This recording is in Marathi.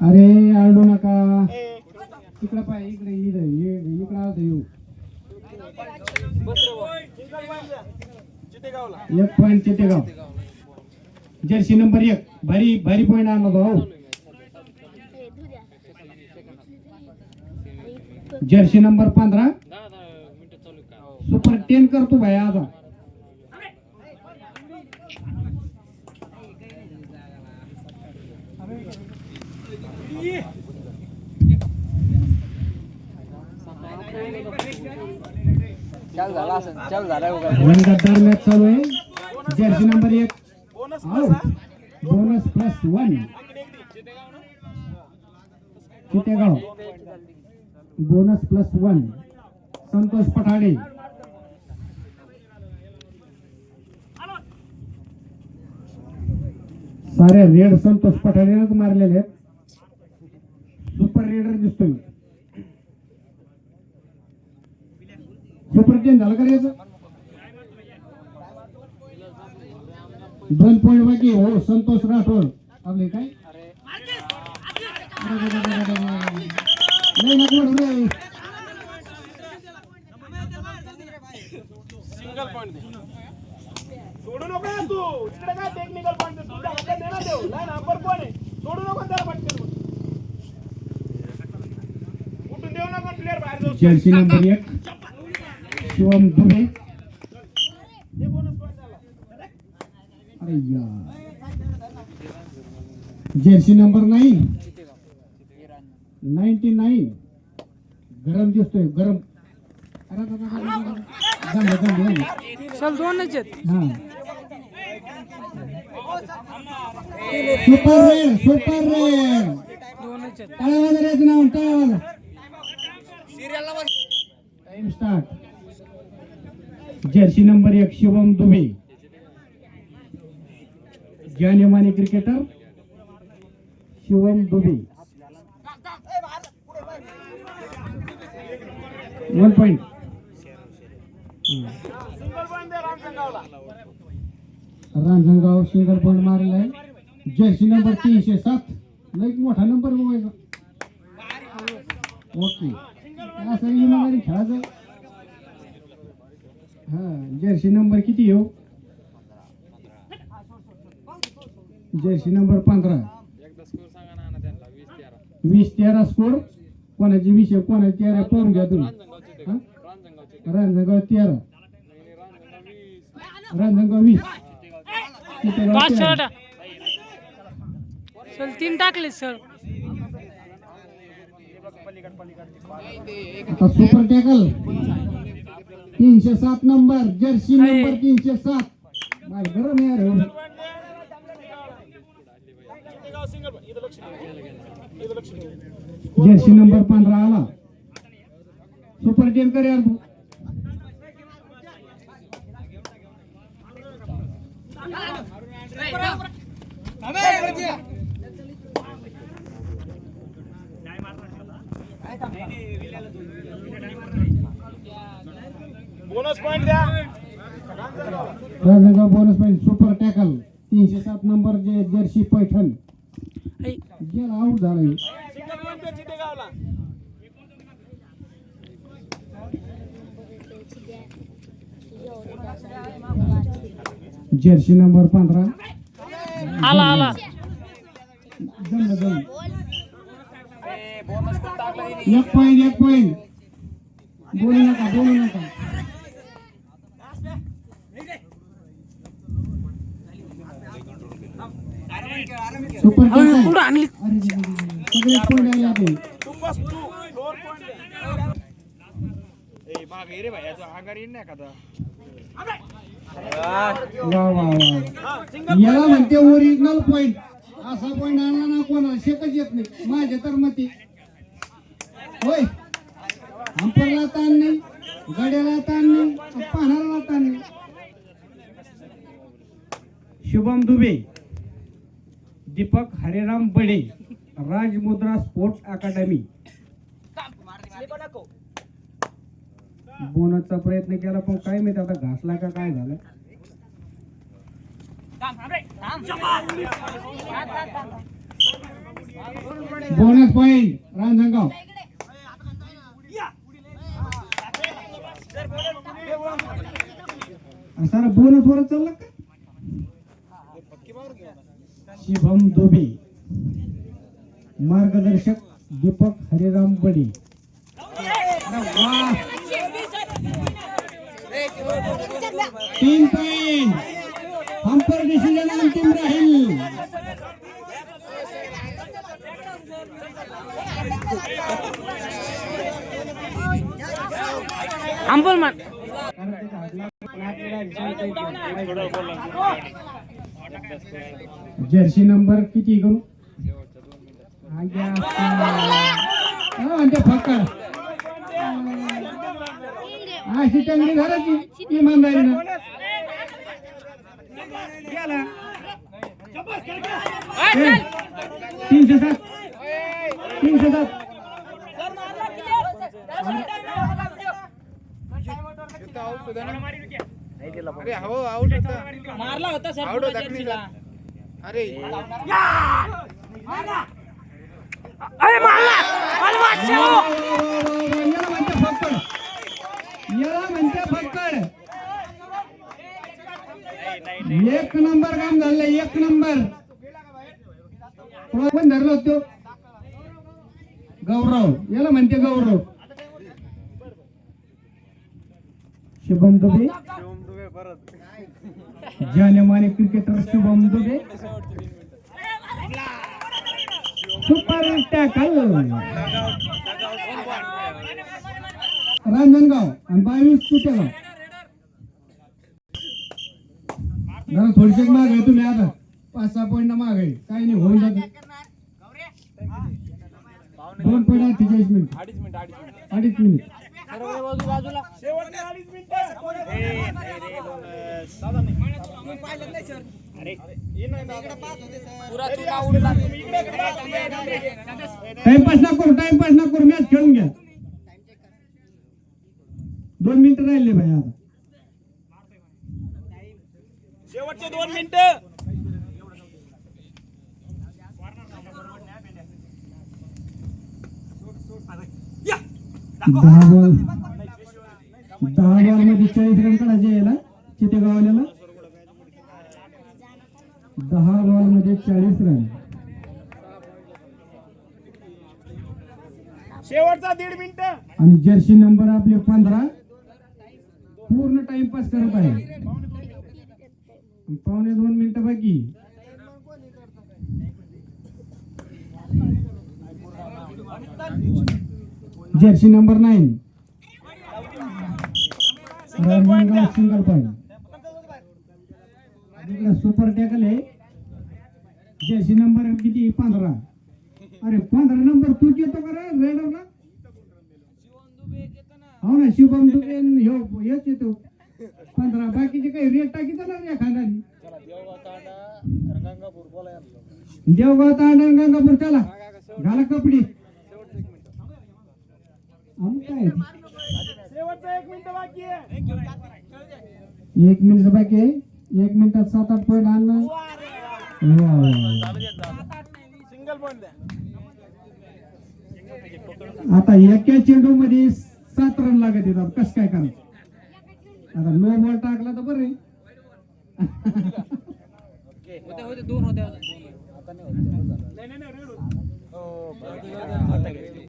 अरे आरडू नका इकडे पाय इकडे इकडे आलो येऊ एक पॉइंट चितेगाव जर्सी नंबर 1 भारी भारी पॉइंट आणला भाऊ जर्सी नंबर 15 सुपर 10 करतो भाई आता चल झाला रंगतदार मॅच चालू आहे Jersey number 1 bonus plus 1 Chitegaon bonus plus 1 Santosh Pathade सारे रेड संतोष पठाडेनेच मारलेले आहेत सुपर रेडर दिसतोय सुपर 10 झालं का रे 2 पॉइंट बाकी हो संतोष राठोड आपले काय नाही नको रे सिंगल पॉइंट दे सोडू नको तू इकडे काय टेक्निकल पॉइंट तुझ्या हातात देणार देऊ लाईन नंबर कोण आहे सोडू नको त्याला पटकन उठून देऊ नको प्लेयर बाहेर जाऊ जर्सी नंबर 1 शिवम दुबे हे बोनस पॉइंट झाला अरे यार जर्सी नंबर 9 99 गरम दिसतोय गरम अरे चल दोनच आहेत हा सुपर रेड दोनच आहेत टाळावाजर याचं नाव टाळावाजर time start jersey number 1 Shivam Dube जानेमानी cricketer Shivam Dube 1 point single point दे रामचंद्रगावला रांजणगाव सिंगल पॉइंट मारलाय जर्सी नंबर 307 लई मोठा नंबर बघायचा ओके असं इमानदारी खेळायचं हा जर्सी नंबर किती येऊ जर्सी नंबर 15 20-13 स्कोर कोणाची 20 कोणाची 13 पाहून घ्या तुम्ही रांजणगाव 13 रांजणगाव 20 पाच शॉट चल 3 टाकले सर आता super tackle 307 number Jersey number 307 माल गरम यार सिंगल इथं लक्ष ठेव जर्सी नंबर 15 आला सुपर 10 कर यार तू बोनस पॉइंट द्या Ranjangaon bonus point super tackle 307 number जे जर्सी पैठण गेला आउट झाला सिंगल पॉइंट दे चितेगावला जर्सी नंबर 15 आला जम एक पॉइंट बोलू नका सुपर टॅकल कुठं आणली सगळे पॉइंट आले आपले 2+2 4 पॉइंट ए मागे रे भाई आगार येईन नाही का वा याला म्हणते ओरिजिनल पॉइंट असा पॉइंट आणला ना कोणाला शेकच येत नाही माझ्या तर मते होय अंपरला ताण नाही गड्याला ताण नाही पाहणारा ताण नाही शुभम दुबे दीपक हरेराम बडे राजमुद्रा स्पोर्ट्स अकादमी बोनसचा प्रयत्न केला पण काय माहिती आता घासला का काय झालं. Bonus point Ranjangaon. सारा बोनस वर चालला का. शिवम दुबे, मार्गदर्शक दीपक हरिराम बडी. अरे वाह, 3 पॉइंट. अंपर डिसिजन अंतिम राहील. अंबुलमान जर्सी नंबर किती करू. म्हणते फक्कड अशी टंगडी घराची इमानदारीनं. गेला 307. 307. मारला होता सर अरे याला म्हणते फक्कड. एक नंबर काम झालं. 1 नंबर. पण धरलं होतो गौरव. याला म्हणते गौरव. शुभम दुबे, जानेमाने cricketer Shubham Dubey. Super tackle. Ranjangaon आणि 22 सुटेगाव. जरा थोडीशी माग आहे तुम्ही. आता 5-6 पॉईंट माग आहे. काही नाही होऊन जात. 2.48 मिनिट. 2.5 मिनिट. बाजूला शेवटचे 2.5 मिनिटं. टाइमपास ना करू. मॅच खेळून घ्या. 2 मिनिटं राहिले भाई. आता शेवटचे 2 मिनिटं. 10 बॉल मध्ये 40 रन काढायचे याला चितेगावल्याला. 10 बॉल मध्ये 40 रन. शेवटचा 1.5 मिनिट. आणि जर्सी नंबर आपले 15 पूर्ण टाइमपास करत आहे. 1.25 मिनिटं बाकी. Jersey number 9 Ranjangaon single point. इकडे सुपर टॅकल आहे. जर्सी नंबर किती 15. अरे 15 नंबर तूच येतो का रे रेडरला. हो ना शिवम दुबे हेच येतो 15. बाकीचे काही रेट टाकीत ना रे खांदानी. देवगाव तांडा गंगापूर. चला घाला कपडे. काय शेवटचा 1 मिनिट बाकी आहे. 1 मिनिट बाकी आहे. 1 मिनिटात 7-8 पॉईंट आणलं. सिंगल पॉइंट द्या. आता एका चेंडू मध्ये 7 रन लागत येतात. कसं काय करायचं. आता नो बॉल टाकला तर बरं. होते 2 होते. नाही रेड.